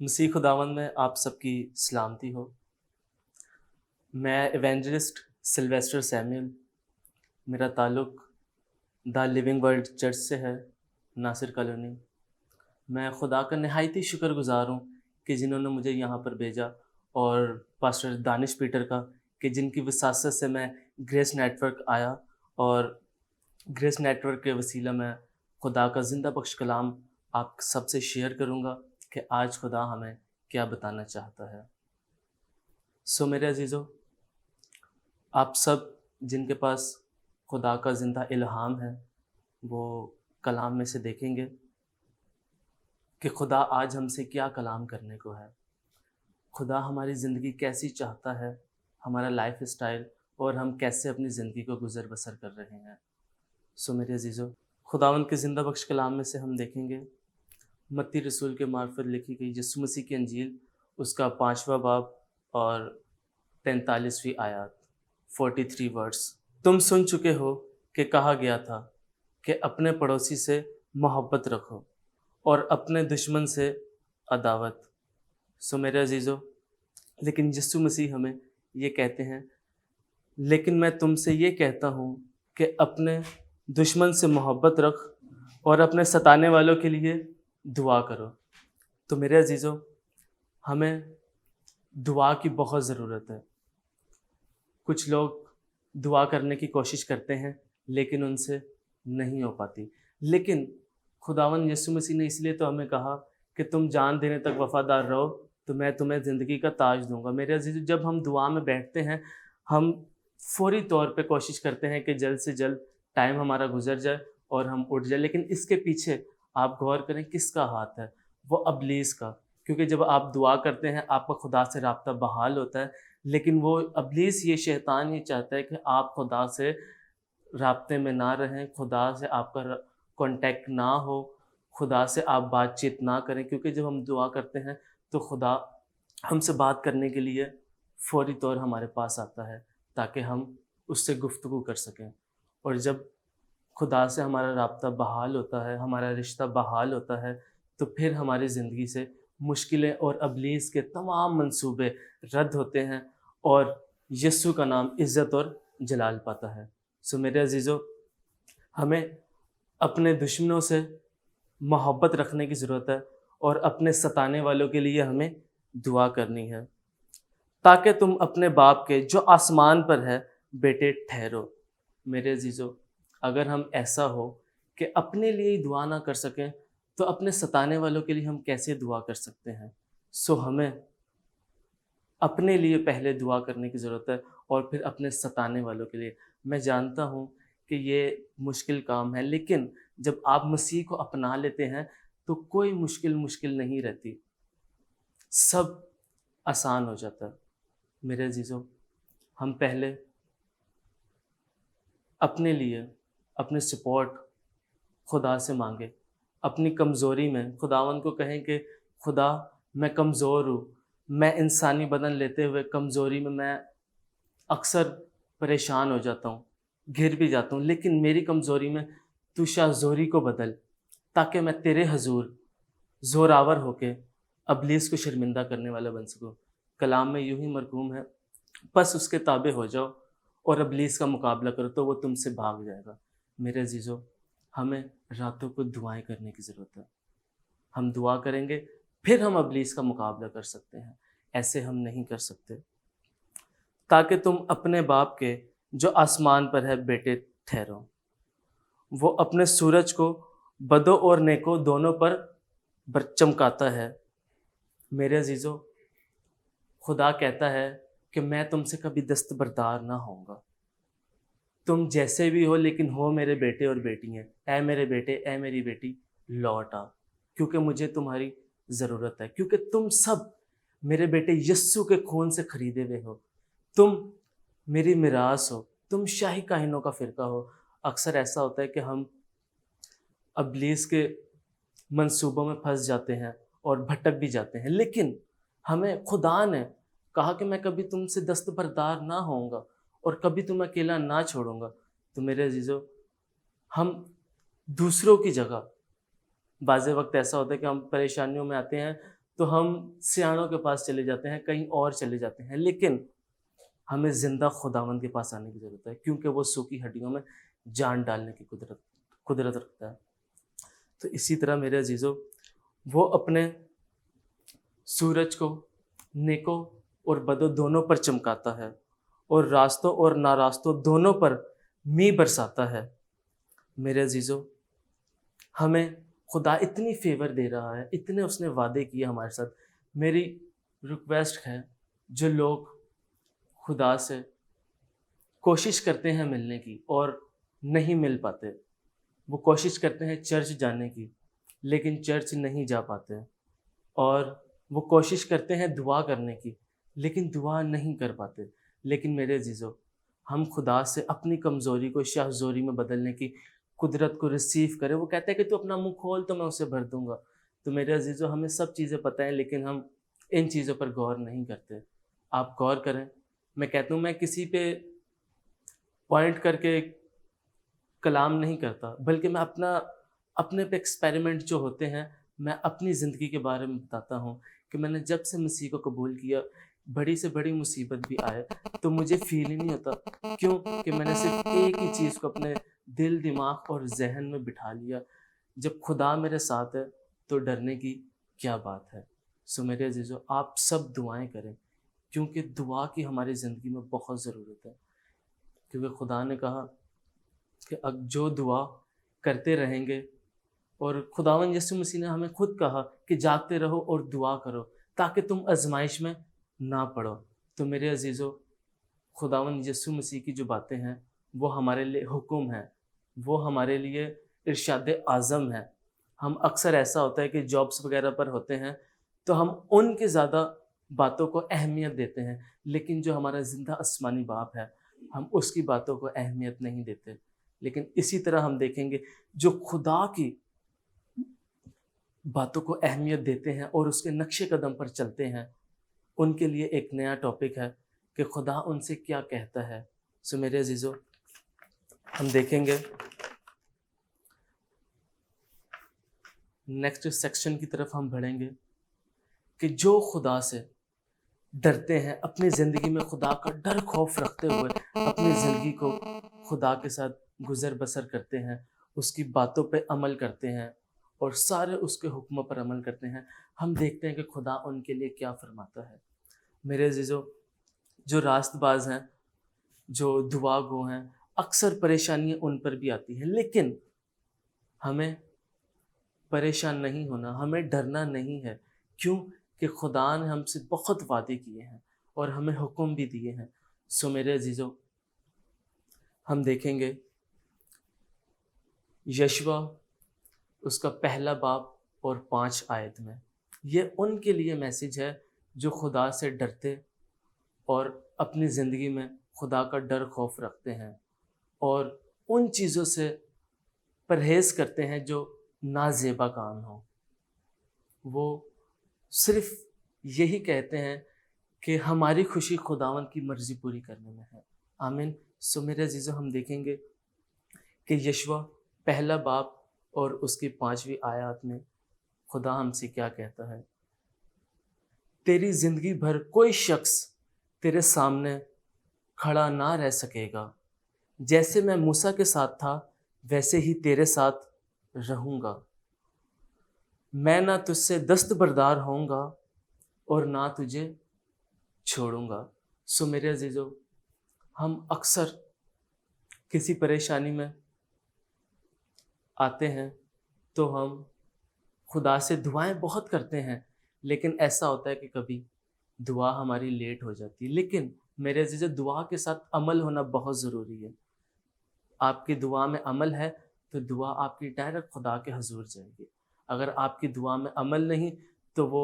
مسیح خداوند میں آپ سب کی سلامتی ہو۔ میں ایونجلسٹ سلویسٹر سیمیل، میرا تعلق دا لیونگ ورلڈ چرچ سے ہے، ناصر کالونی۔ میں خدا کا نہایتی شکر گزار ہوں کہ جنہوں نے مجھے یہاں پر بھیجا، اور پاسٹر دانش پیٹر کا کہ جن کی وساست سے میں گریس نیٹ ورک آیا، اور گریس نیٹ ورک کے وسیلہ میں خدا کا زندہ بخش کلام آپ سب سے شیئر کروں گا کہ آج خدا ہمیں کیا بتانا چاہتا ہے۔ میرے عزیزو، آپ سب جن کے پاس خدا کا زندہ الہام ہے وہ کلام میں سے دیکھیں گے کہ خدا آج ہم سے کیا کلام کرنے کو ہے، خدا ہماری زندگی کیسی چاہتا ہے، ہمارا لائف اسٹائل، اور ہم کیسے اپنی زندگی کو گزر بسر کر رہے ہیں۔ میرے عزیزو، خداوند کے زندہ بخش کلام میں سے ہم دیکھیں گے متی رسول کے معرفت لکھی گئی یسوع مسیح کی انجیل، اس کا 5واں باب اور 43ویں آیات، 43 ورڈس۔ تم سن چکے ہو کہ کہا گیا تھا کہ اپنے پڑوسی سے محبت رکھو اور اپنے دشمن سے عداوت۔ میرے عزیزو، لیکن یسوع مسیح ہمیں یہ کہتے ہیں، لیکن میں تم سے یہ کہتا ہوں کہ اپنے دشمن سے محبت رکھ اور اپنے ستانے والوں کے لیے دعا کرو۔ تو میرے عزیزو، ہمیں دعا کی بہت ضرورت ہے۔ کچھ لوگ دعا کرنے کی کوشش کرتے ہیں لیکن ان سے نہیں ہو پاتی، لیکن خداوند یسوع مسیح نے اس لیے تو ہمیں کہا کہ تم جان دینے تک وفادار رہو تو میں تمہیں زندگی کا تاج دوں گا۔ میرے عزیزو، جب ہم دعا میں بیٹھتے ہیں ہم فوری طور پہ کوشش کرتے ہیں کہ جلد سے جلد ٹائم ہمارا گزر جائے اور ہم اٹھ جائیں، لیکن اس کے پیچھے آپ غور کریں کس کا ہاتھ ہے؟ وہ ابلیس کا، کیونکہ جب آپ دعا کرتے ہیں آپ کا خدا سے رابطہ بحال ہوتا ہے، لیکن وہ ابلیس، یہ شیطان، یہ چاہتا ہے کہ آپ خدا سے رابطے میں نہ رہیں، خدا سے آپ کا کانٹیکٹ نہ ہو، خدا سے آپ بات چیت نہ کریں، کیونکہ جب ہم دعا کرتے ہیں تو خدا ہم سے بات کرنے کے لیے فوری طور ہمارے پاس آتا ہے تاکہ ہم اس سے گفتگو کر سکیں۔ اور جب خدا سے ہمارا رابطہ بحال ہوتا ہے، ہمارا رشتہ بحال ہوتا ہے، تو پھر ہماری زندگی سے مشکلیں اور ابلیس کے تمام منصوبے رد ہوتے ہیں اور یسوع کا نام عزت اور جلال پاتا ہے۔ میرے عزیزو، ہمیں اپنے دشمنوں سے محبت رکھنے کی ضرورت ہے اور اپنے ستانے والوں کے لیے ہمیں دعا کرنی ہے تاکہ تم اپنے باپ کے جو آسمان پر ہے بیٹے ٹھہرو۔ میرے عزیزو، اگر ہم ایسا ہو کہ اپنے لیے ہی دعا نہ کر سکیں تو اپنے ستانے والوں کے لیے ہم کیسے دعا کر سکتے ہیں؟ ہمیں اپنے لیے پہلے دعا کرنے کی ضرورت ہے اور پھر اپنے ستانے والوں کے لیے۔ میں جانتا ہوں کہ یہ مشکل کام ہے، لیکن جب آپ مسیح کو اپنا لیتے ہیں تو کوئی مشکل نہیں رہتی، سب آسان ہو جاتا ہے۔ میرے عزیزو، ہم پہلے اپنے لیے اپنے سپورٹ خدا سے مانگے، اپنی کمزوری میں خداوند کو کہیں کہ خدا میں کمزور ہوں، میں انسانی بدن لیتے ہوئے کمزوری میں اکثر پریشان ہو جاتا ہوں، گر بھی جاتا ہوں، لیکن میری کمزوری میں تو شاہ زوری کو بدل تاکہ میں تیرے حضور زوراور ہو کے ابلیس کو شرمندہ کرنے والا بن سکوں۔ کلام میں یوں ہی مرقوم ہے، بس اس کے تابع ہو جاؤ اور ابلیس کا مقابلہ کرو تو وہ تم سے بھاگ جائے گا۔ میرے عزیزو، ہمیں راتوں کو دعائیں کرنے کی ضرورت ہے۔ ہم دعا کریں گے پھر ہم ابلیس کا مقابلہ کر سکتے ہیں، ایسے ہم نہیں کر سکتے۔ تاکہ تم اپنے باپ کے جو آسمان پر ہے بیٹے ٹھہرو، وہ اپنے سورج کو بدو اور نیکو دونوں پر چمکاتا ہے۔ میرے عزیزو، خدا کہتا ہے کہ میں تم سے کبھی دستبردار نہ ہوں گا، تم جیسے بھی ہو لیکن ہو میرے بیٹے اور بیٹی ہیں۔ اے میرے بیٹے، اے میری بیٹی، لوٹ آ، کیونکہ مجھے تمہاری ضرورت ہے، کیونکہ تم سب میرے بیٹے یسوع کے خون سے خریدے ہوئے ہو، تم میری میراث ہو، تم شاہی کاہنوں کا فرقہ ہو۔ اکثر ایسا ہوتا ہے کہ ہم ابلیس کے منصوبوں میں پھنس جاتے ہیں اور بھٹک بھی جاتے ہیں، لیکن ہمیں خدا نے کہا کہ میں کبھی تم سے دستبردار نہ ہوں گا اور کبھی تم اکیلا نہ چھوڑوں گا۔ تو میرے عزیزو، ہم دوسروں کی جگہ، بعض وقت ایسا ہوتا ہے کہ ہم پریشانیوں میں آتے ہیں تو ہم سیاحوں کے پاس چلے جاتے ہیں، کہیں اور چلے جاتے ہیں، لیکن ہمیں زندہ خداوند کے پاس آنے کی ضرورت ہے، کیونکہ وہ سوکھی ہڈیوں میں جان ڈالنے کی قدرت رکھتا ہے۔ تو اسی طرح میرے عزیزو، وہ اپنے سورج کو نیکوں اور بدوں دونوں پر چمکاتا ہے، اور راستوں اور ناراستوں دونوں پر میںہ برساتا ہے۔ میرے عزیزو، ہمیں خدا اتنی فیور دے رہا ہے، اتنے اس نے وعدے کیے ہمارے ساتھ۔ میری ریکویسٹ ہے، جو لوگ خدا سے کوشش کرتے ہیں ملنے کی اور نہیں مل پاتے، وہ کوشش کرتے ہیں چرچ جانے کی لیکن چرچ نہیں جا پاتے، اور وہ کوشش کرتے ہیں دعا کرنے کی لیکن دعا نہیں کر پاتے، لیکن میرے عزیزو، ہم خدا سے اپنی کمزوری کو شاہ زوری میں بدلنے کی قدرت کو ریسیو کریں۔ وہ کہتا ہے کہ تو اپنا منہ کھول تو میں اسے بھر دوں گا۔ تو میرے عزیزو، ہمیں سب چیزیں پتہ ہیں لیکن ہم ان چیزوں پر غور نہیں کرتے۔ آپ غور کریں۔ میں کہتا ہوں، میں کسی پہ پوائنٹ کر کے کلام نہیں کرتا، بلکہ میں اپنے پہ ایکسپیریمنٹ جو ہوتے ہیں، میں اپنی زندگی کے بارے میں بتاتا ہوں کہ میں نے جب سے مسیح کو قبول کیا، بڑی سے بڑی مصیبت بھی آئے تو مجھے فیل ہی نہیں ہوتا، کیوں کہ میں نے صرف ایک ہی چیز کو اپنے دل، دماغ اور ذہن میں بٹھا لیا، جب خدا میرے ساتھ ہے تو ڈرنے کی کیا بات ہے۔ سو میرے عزیزو، آپ سب دعائیں کریں، کیونکہ دعا کی ہماری زندگی میں بہت ضرورت ہے، کیونکہ خدا نے کہا کہ جو دعا کرتے رہیں گے، اور خداوند یسوع مسیح نے ہمیں خود کہا کہ جاگتے رہو اور دعا کرو تاکہ تم آزمائش میں نہ پڑو۔ تو میرے عزیزو، خداوند یسوع مسیح کی جو باتیں ہیں وہ ہمارے لیے حکم ہیں، وہ ہمارے لیے ارشاد اعظم ہے۔ ہم اکثر ایسا ہوتا ہے کہ جابس وغیرہ پر ہوتے ہیں تو ہم ان کی زیادہ باتوں کو اہمیت دیتے ہیں، لیکن جو ہمارا زندہ آسمانی باپ ہے، ہم اس کی باتوں کو اہمیت نہیں دیتے۔ لیکن اسی طرح ہم دیکھیں گے جو خدا کی باتوں کو اہمیت دیتے ہیں اور اس کے نقش قدم پر چلتے ہیں، ان کے لیے ایک نیا ٹاپک ہے کہ خدا ان سے کیا کہتا ہے۔ سو میرے عزیزو، ہم دیکھیں گے نیکسٹ سیکشن کی طرف ہم بڑھیں گے کہ جو خدا سے ڈرتے ہیں، اپنی زندگی میں خدا کا ڈر خوف رکھتے ہوئے اپنی زندگی کو خدا کے ساتھ گزر بسر کرتے ہیں، اس کی باتوں پہ عمل کرتے ہیں اور سارے اس کے حکموں پر عمل کرتے ہیں، ہم دیکھتے ہیں کہ خدا ان کے لیے کیا فرماتا ہے۔ میرے عزیزو، جو راست باز ہیں، جو دعا گو ہیں، اکثر پریشانیاں ان پر بھی آتی ہیں، لیکن ہمیں پریشان نہیں ہونا، ہمیں ڈرنا نہیں ہے۔ کیوں کہ خدا نے ہم سے بہت وعدے کیے ہیں اور ہمیں حکم بھی دیے ہیں۔ سو میرے عزیزو، ہم دیکھیں گے یشوع اس کا پہلا باب اور 5 آیت میں، یہ ان کے لیے میسج ہے جو خدا سے ڈرتے اور اپنی زندگی میں خدا کا ڈر خوف رکھتے ہیں اور ان چیزوں سے پرہیز کرتے ہیں جو نازیبا کام ہوں۔ وہ صرف یہی کہتے ہیں کہ ہماری خوشی خداوند کی مرضی پوری کرنے میں ہے۔ آمین۔ سو میرے عزیزو، ہم دیکھیں گے کہ یشوع پہلا باب اور اس کی 5ویں آیات میں خدا ہم سے کیا کہتا ہے۔ تیری زندگی بھر کوئی شخص تیرے سامنے کھڑا نہ رہ سکے گا، جیسے میں موسیٰ کے ساتھ تھا ویسے ہی تیرے ساتھ رہوں گا۔ میں نہ تجھ سے دستبردار ہوں گا اور نہ تجھے چھوڑوں گا۔ سو میرے عزیزو، ہم اکثر کسی پریشانی میں آتے ہیں تو ہم خدا سے دعائیں بہت کرتے ہیں، لیکن ایسا ہوتا ہے کہ کبھی دعا ہماری لیٹ ہو جاتی ہے۔ لیکن میرے عزیزو، دعا کے ساتھ عمل ہونا بہت ضروری ہے۔ آپ کی دعا میں عمل ہے تو دعا آپ کی ڈائریکٹ خدا کے حضور جائے گی۔ اگر آپ کی دعا میں عمل نہیں تو وہ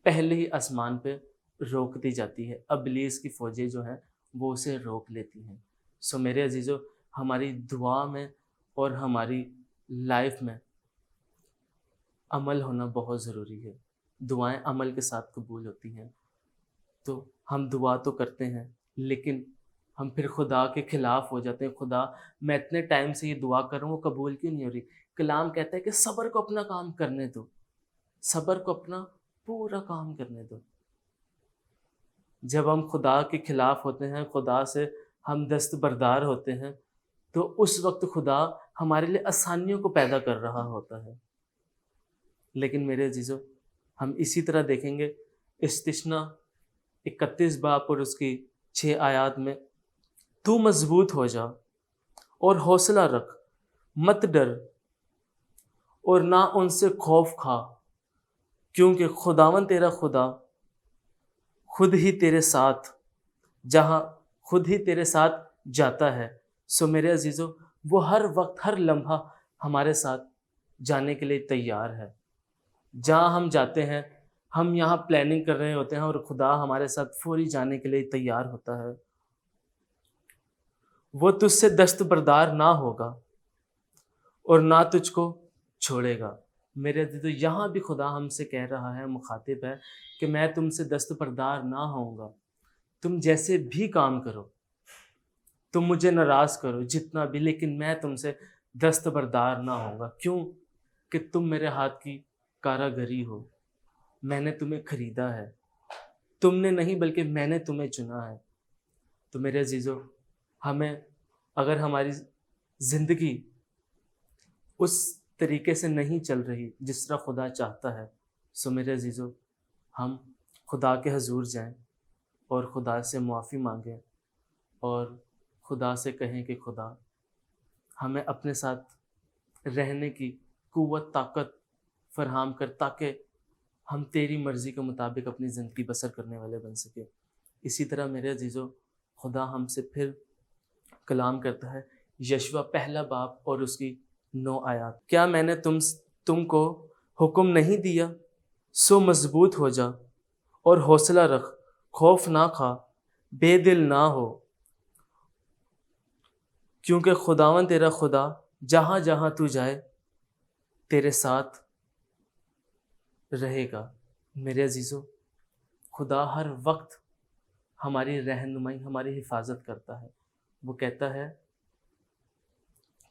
پہلے ہی آسمان پہ روک دی جاتی ہے، ابلیس کی فوجیں جو ہیں وہ اسے روک لیتی ہیں۔ سو میرے عزیزو، ہماری دعا میں اور ہماری لائف میں عمل ہونا بہت ضروری ہے۔ دعائیں عمل کے ساتھ قبول ہوتی ہیں۔ تو ہم دعا تو کرتے ہیں لیکن ہم پھر خدا کے خلاف ہو جاتے ہیں۔ خدا، میں اتنے ٹائم سے یہ دعا کر رہا ہوں، وہ قبول کیوں نہیں ہو رہی؟ کلام کہتا ہے کہ صبر کو اپنا کام کرنے دو، صبر کو اپنا پورا کام کرنے دو۔ جب ہم خدا کے خلاف ہوتے ہیں، خدا سے ہم دستبردار ہوتے ہیں، تو اس وقت خدا ہمارے لیے آسانیوں کو پیدا کر رہا ہوتا ہے۔ لیکن میرے عزیزو، ہم اسی طرح دیکھیں گے استثنا 31 باب اور اس کی 6 آیات میں، تو مضبوط ہو جا اور حوصلہ رکھ، مت ڈر اور نہ ان سے خوف کھا، کیونکہ خداوند تیرا خدا خود ہی تیرے ساتھ جاتا ہے۔ سو میرے عزیزو، وہ ہر وقت ہر لمحہ ہمارے ساتھ جانے کے لیے تیار ہے۔ جہاں ہم جاتے ہیں، ہم یہاں پلاننگ کر رہے ہوتے ہیں اور خدا ہمارے ساتھ فوری جانے کے لیے تیار ہوتا ہے۔ وہ تجھ سے دستبردار نہ ہوگا اور نہ تجھ کو چھوڑے گا۔ میرے عزیزو، یہاں بھی خدا ہم سے کہہ رہا ہے، مخاطب ہے کہ میں تم سے دستبردار نہ ہوں گا۔ تم جیسے بھی کام کرو، تم مجھے ناراض کرو جتنا بھی، لیکن میں تم سے دستبردار نہ ہوں گا۔ کیوں؟ کہ تم میرے ہاتھ کی کاراگری ہو، میں نے تمہیں خریدا ہے، تم نے نہیں بلکہ میں نے تمہیں چنا ہے۔ تو میرے عزیزو، ہمیں اگر ہماری زندگی اس طریقے سے نہیں چل رہی جس طرح خدا چاہتا ہے، سو میرے عزیزو، ہم خدا کے حضور جائیں اور خدا سے معافی مانگیں اور خدا سے کہیں کہ خدا ہمیں اپنے ساتھ رہنے کی قوت طاقت فراہم کر، تاکہ ہم تیری مرضی کے مطابق اپنی زندگی بسر کرنے والے بن سکیں۔ اسی طرح میرے عزیزو، خدا ہم سے پھر کلام کرتا ہے، یشوع 1 باب اور اس کی 9 آیات۔ کیا میں نے تم کو حکم نہیں دیا؟ سو مضبوط ہو جا اور حوصلہ رکھ، خوف نہ کھا، بے دل نہ ہو، کیونکہ خداوند تیرا خدا جہاں جہاں تو جائے تیرے ساتھ رہے گا۔ میرے عزیزو، خدا ہر وقت ہماری رہنمائی، ہماری حفاظت کرتا ہے۔ وہ کہتا ہے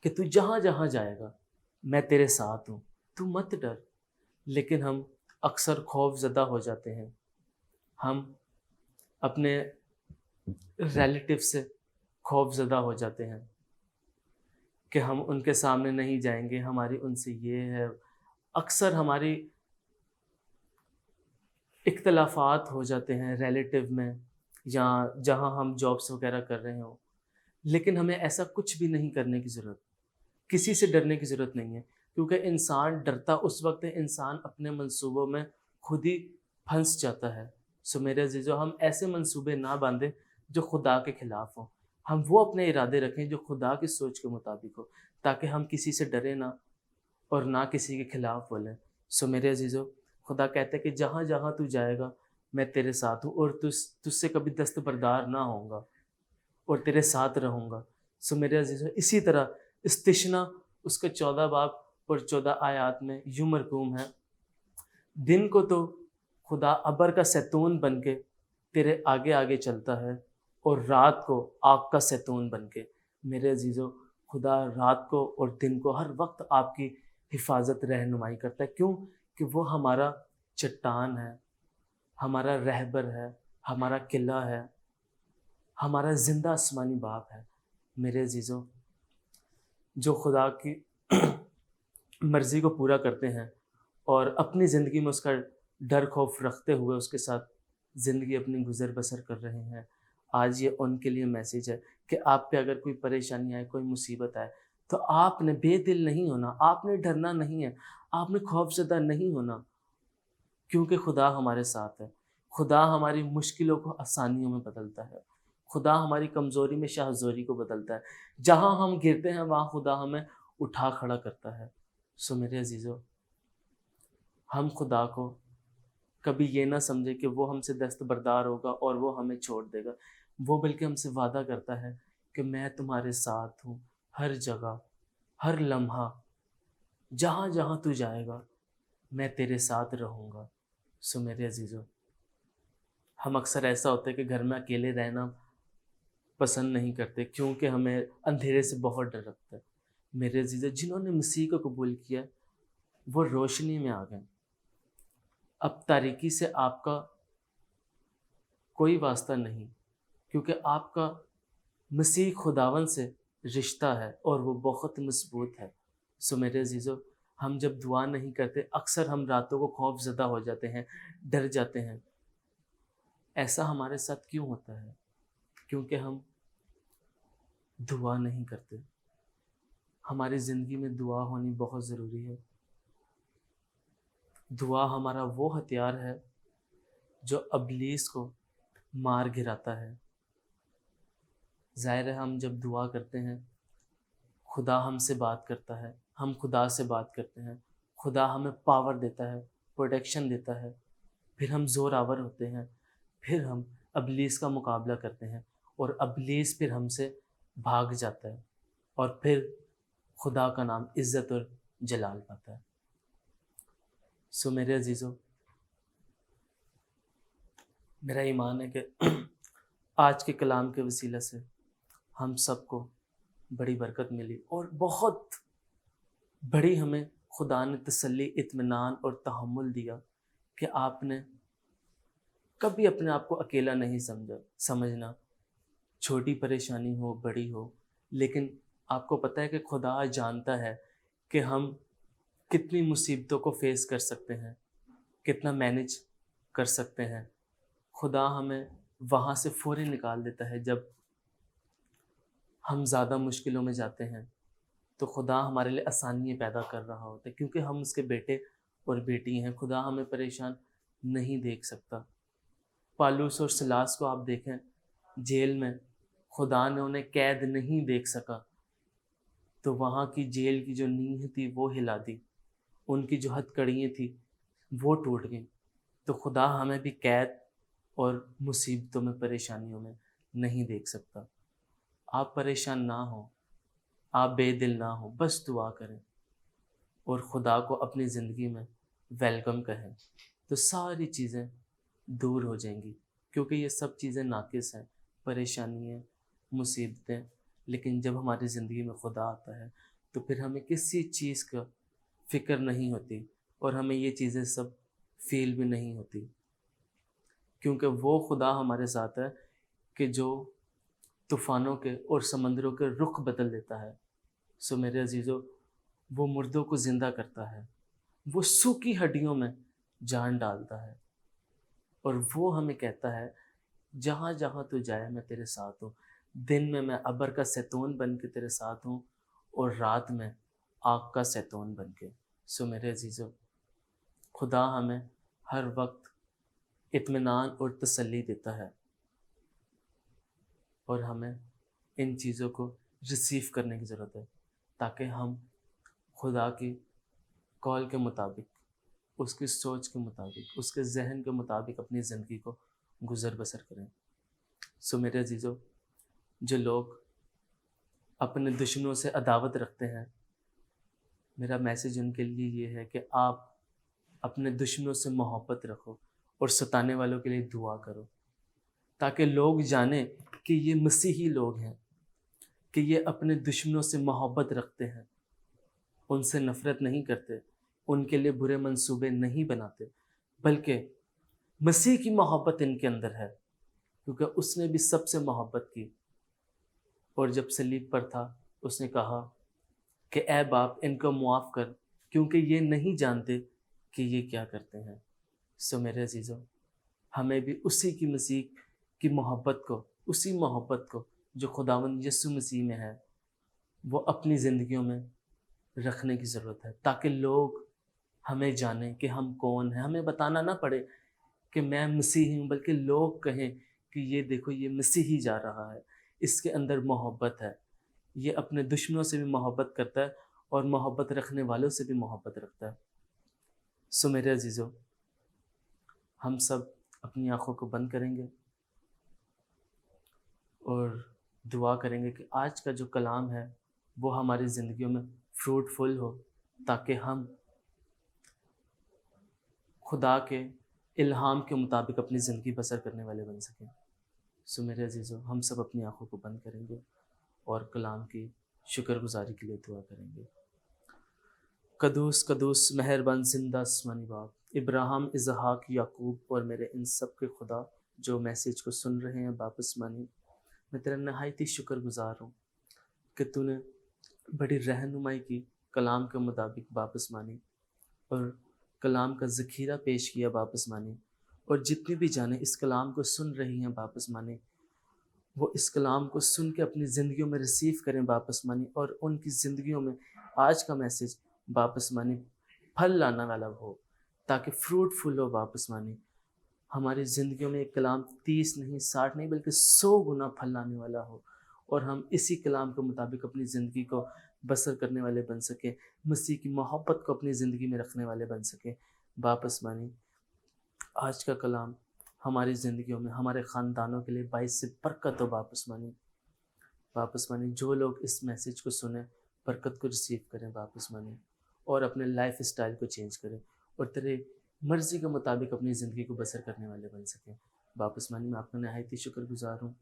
کہ تو جہاں جہاں جائے گا میں تیرے ساتھ ہوں، تو مت ڈر۔ لیکن ہم اکثر خوف زدہ ہو جاتے ہیں، ہم اپنے ریلیٹیو سے خوف زدہ ہو جاتے ہیں کہ ہم ان کے سامنے نہیں جائیں گے، ہماری ان سے یہ ہے۔ اکثر ہماری اختلافات ہو جاتے ہیں ریلیٹیو میں، یا جہاں ہم جابس وغیرہ کر رہے ہوں۔ لیکن ہمیں ایسا کچھ بھی نہیں کرنے کی ضرورت، کسی سے ڈرنے کی ضرورت نہیں ہے، کیونکہ انسان ڈرتا اس وقت ہے انسان اپنے منصوبوں میں خود ہی پھنس جاتا ہے۔ سو میرے عزیزو، ہم ایسے منصوبے نہ باندھیں جو خدا کے خلاف ہوں، ہم وہ اپنے ارادے رکھیں جو خدا کی سوچ کے مطابق ہو، تاکہ ہم کسی سے ڈریں نہ اور نہ کسی کے خلاف بولیں۔ سو میرے عزیزو، خدا کہتا ہے کہ جہاں جہاں تو جائے گا میں تیرے ساتھ ہوں، اور تجھ سے کبھی دستبردار نہ ہوں گا اور تیرے ساتھ رہوں گا۔ سو میرے عزیزو، اسی طرح استثنا اس کے 14 باب اور 14 آیات میں یوں مرقوم ہے، دن کو تو خدا ابر کا سیتون بن کے تیرے آگے آگے چلتا ہے، اور رات کو آگ کا سیتون بن کے۔ میرے عزیزو، خدا رات کو اور دن کو ہر وقت آپ کی حفاظت رہنمائی کرتا ہے۔ کیوں؟ کہ وہ ہمارا چٹان ہے، ہمارا رہبر ہے، ہمارا قلعہ ہے، ہمارا زندہ آسمانی باپ ہے۔ میرے عزیزو، جو خدا کی مرضی کو پورا کرتے ہیں اور اپنی زندگی میں اس کا ڈر خوف رکھتے ہوئے اس کے ساتھ زندگی اپنی گزر بسر کر رہے ہیں، آج یہ ان کے لیے میسیج ہے کہ آپ پہ اگر کوئی پریشانی آئے، کوئی مصیبت آئے، تو آپ نے بے دل نہیں ہونا، آپ نے ڈرنا نہیں ہے، آپ نے خوف زدہ نہیں ہونا، کیونکہ خدا ہمارے ساتھ ہے۔ خدا ہماری مشکلوں کو آسانیوں میں بدلتا ہے، خدا ہماری کمزوری میں شاہزوری کو بدلتا ہے، جہاں ہم گرتے ہیں وہاں خدا ہمیں اٹھا کھڑا کرتا ہے۔ سو میرے عزیزو، ہم خدا کو کبھی یہ نہ سمجھے کہ وہ ہم سے دستبردار ہوگا اور وہ ہمیں چھوڑ دے گا، وہ بلکہ ہم سے وعدہ کرتا ہے کہ میں تمہارے ساتھ ہوں، ہر جگہ، ہر لمحہ، جہاں جہاں تو جائے گا میں تیرے ساتھ رہوں گا۔ سو میرے عزیزو، ہم اکثر ایسا ہوتا ہے کہ گھر میں اکیلے رہنا پسند نہیں کرتے، کیونکہ ہمیں اندھیرے سے بہت ڈر لگتا ہے۔ میرے عزیزو، جنہوں نے مسیح کو قبول کیا وہ روشنی میں آ گئے۔ اب تاریکی سے آپ کا کوئی واسطہ نہیں، کیونکہ آپ کا مسیح خداون سے رشتہ ہے اور وہ بہت مضبوط ہے۔ سو میرے عزیزو، ہم جب دعا نہیں کرتے اکثر ہم راتوں کو خوف زدہ ہو جاتے ہیں، ڈر جاتے ہیں۔ ایسا ہمارے ساتھ کیوں ہوتا ہے؟ کیونکہ ہم دعا نہیں کرتے۔ ہماری زندگی میں دعا ہونی بہت ضروری ہے۔ دعا ہمارا وہ ہتھیار ہے جو ابلیس کو مار گراتا ہے۔ ظاہر ہے ہم جب دعا کرتے ہیں خدا ہم سے بات کرتا ہے، ہم خدا سے بات کرتے ہیں، خدا ہمیں پاور دیتا ہے، پروٹیکشن دیتا ہے، پھر ہم زور آور ہوتے ہیں، پھر ہم ابلیس کا مقابلہ کرتے ہیں اور ابلیس پھر ہم سے بھاگ جاتا ہے اور پھر خدا کا نام عزت اور جلال پاتا ہے۔ سو میرے عزیزو، میرا ایمان ہے کہ آج کے کلام کے وسیلہ سے ہم سب کو بڑی برکت ملی اور بہت بڑی ہمیں خدا نے تسلی، اطمینان اور تحمل دیا کہ آپ نے کبھی اپنے آپ کو اکیلا نہیں سمجھنا، چھوٹی پریشانی ہو بڑی ہو، لیکن آپ کو پتہ ہے کہ خدا جانتا ہے کہ ہم کتنی مصیبتوں کو فیس کر سکتے ہیں، کتنا مینج کر سکتے ہیں۔ خدا ہمیں وہاں سے فوری نکال دیتا ہے جب ہم زیادہ مشکلوں میں جاتے ہیں، تو خدا ہمارے لیے آسانیاں پیدا کر رہا ہوتا ہے کیونکہ ہم اس کے بیٹے اور بیٹی ہیں۔ خدا ہمیں پریشان نہیں دیکھ سکتا۔ پالوس اور سلاس کو آپ دیکھیں جیل میں، خدا نے انہیں قید نہیں دیکھ سکا تو وہاں کی جیل کی جو نیند تھی وہ ہلا دی، ان کی جو ہتھ کڑیاں تھیں وہ ٹوٹ گئیں۔ تو خدا ہمیں بھی قید اور مصیبتوں میں، پریشانیوں میں نہیں دیکھ سکتا۔ آپ پریشان نہ ہوں، آپ بے دل نہ ہوں، بس دعا کریں اور خدا کو اپنی زندگی میں ویلکم کہیں تو ساری چیزیں دور ہو جائیں گی، کیونکہ یہ سب چیزیں ناقص ہیں، پریشانیاں، مصیبتیں، لیکن جب ہماری زندگی میں خدا آتا ہے تو پھر ہمیں کسی چیز کا فکر نہیں ہوتی اور ہمیں یہ چیزیں سب فیل بھی نہیں ہوتی، کیونکہ وہ خدا ہمارے ساتھ ہے کہ جو طوفانوں کے اور سمندروں کے رخ بدل دیتا ہے۔ سو میرے عزیزو، وہ مردوں کو زندہ کرتا ہے، وہ سوکھی ہڈیوں میں جان ڈالتا ہے اور وہ ہمیں کہتا ہے جہاں جہاں تو جائے میں تیرے ساتھ ہوں، دن میں ابر کا سیتون بن کے تیرے ساتھ ہوں اور رات میں آگ کا سیتون بن کے۔ سو میرے عزیزو، خدا ہمیں ہر وقت اطمینان اور تسلی دیتا ہے اور ہمیں ان چیزوں کو ریسیو کرنے کی ضرورت ہے تاکہ ہم خدا کی کال کے مطابق، اس کی سوچ کے مطابق، اس کے ذہن کے مطابق اپنی زندگی کو گزر بسر کریں۔ سو میرے عزیزو، جو لوگ اپنے دشمنوں سے عداوت رکھتے ہیں، میرا میسیج ان کے لیے یہ ہے کہ آپ اپنے دشمنوں سے محبت رکھو اور ستانے والوں کے لیے دعا کرو تاکہ لوگ جانیں کہ یہ مسیحی لوگ ہیں، کہ یہ اپنے دشمنوں سے محبت رکھتے ہیں، ان سے نفرت نہیں کرتے، ان کے لیے برے منصوبے نہیں بناتے، بلکہ مسیح کی محبت ان کے اندر ہے کیونکہ اس نے بھی سب سے محبت کی اور جب صلیب پر تھا اس نے کہا کہ اے باپ ان کو معاف کر کیونکہ یہ نہیں جانتے کہ یہ کیا کرتے ہیں۔ سو میرے عزیزو، ہمیں بھی اسی کی مسیح کی محبت کو، اسی محبت کو جو خداوند یسوع مسیح میں ہے، وہ اپنی زندگیوں میں رکھنے کی ضرورت ہے تاکہ لوگ ہمیں جانیں کہ ہم کون ہیں۔ ہمیں بتانا نہ پڑے کہ میں مسیحی ہوں، بلکہ لوگ کہیں کہ یہ دیکھو یہ مسیحی جا رہا ہے، اس کے اندر محبت ہے، یہ اپنے دشمنوں سے بھی محبت کرتا ہے اور محبت رکھنے والوں سے بھی محبت رکھتا ہے۔ سو میرے عزیزو، ہم سب اپنی آنکھوں کو بند کریں گے اور دعا کریں گے کہ آج کا جو کلام ہے وہ ہماری زندگیوں میں فروٹفل ہو تاکہ ہم خدا کے الہام کے مطابق اپنی زندگی بسر کرنے والے بن سکیں۔ سو میرے عزیزو، ہم سب اپنی آنکھوں کو بند کریں گے اور کلام کی شکر گزاری کے لیے دعا کریں گے۔ قدوس قدوس مہربان زندہ آسمانی باپ، ابراہیم، اسحاق، یعقوب اور میرے ان سب کے خدا جو میسیج کو سن رہے ہیں باپ آسمانی، میں تیرا نہایت ہی شکر گزار ہوں کہ تو نے بڑی رہنمائی کی کلام کے مطابق باپ آسمانی، اور کلام کا ذخیرہ پیش کیا باپ آسمانی، اور جتنی بھی جانیں اس کلام کو سن رہی ہیں باپ آسمانی، وہ اس کلام کو سن کے اپنی زندگیوں میں ریسیو کریں باپ آسمانی، اور ان کی زندگیوں میں آج کا میسیج باپ آسمانی پھل لانے والا ہو، تاکہ فروٹفل ہو باپ آسمانی۔ ہماری زندگیوں میں ایک کلام 30 نہیں، 60 نہیں، بلکہ 100 گنا پھل لانے والا ہو، اور ہم اسی کلام کے مطابق اپنی زندگی کو بسر کرنے والے بن سکیں، مسیح کی محبت کو اپنی زندگی میں رکھنے والے بن سکیں باپ آسمانی۔ آج کا کلام ہماری زندگیوں میں، ہمارے خاندانوں کے لیے باعث سے برکت ہو باپ آسمانی۔ باپ آسمانی، جو لوگ اس میسیج کو سنیں برکت کو ریسیو کریں باپ آسمانی، اور اپنے لائف اسٹائل کو چینج کریں، اور تیرے مرضی کے مطابق اپنی زندگی کو بسر کرنے والے بن سکیں باپ آسمانی۔ میں آپ کا نہایت ہی شکر گزار ہوں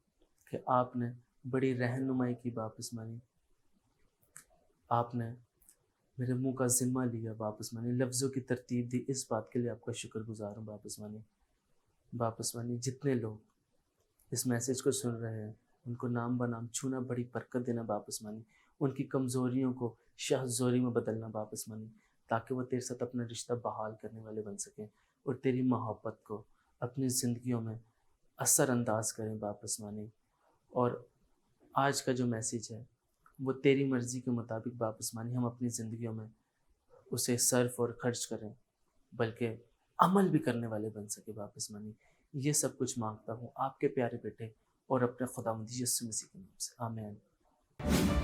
کہ آپ نے بڑی رہنمائی کی باپ آسمانی، آپ نے میرے منہ کا ذمہ لیا باپ آسمانی، لفظوں کی ترتیب دی، اس بات کے لیے آپ کا شکر گزار ہوں باپ آسمانی۔ باپ آسمانی، جتنے لوگ اس میسیج کو سن رہے ہیں ان کو نام بنام چھونا، بڑی برکت دینا باپ آسمانی، ان کی کمزوریوں کو شہزوری میں بدلنا باپ آسمانی، تاکہ وہ تیرے ساتھ اپنا رشتہ بحال کرنے والے بن سکیں، اور تیری محبت کو اپنی زندگیوں میں اثر انداز کریں باپ آسمانی۔ اور آج کا جو میسیج ہے وہ تیری مرضی کے مطابق باپ آسمانی ہم اپنی زندگیوں میں اسے صرف اور خرچ کریں، بلکہ عمل بھی کرنے والے بن سکے باپ آسمانی۔ یہ سب کچھ مانگتا ہوں آپ کے پیارے بیٹے اور اپنے خداوند یسوع مسیح کے نام سے، آمین۔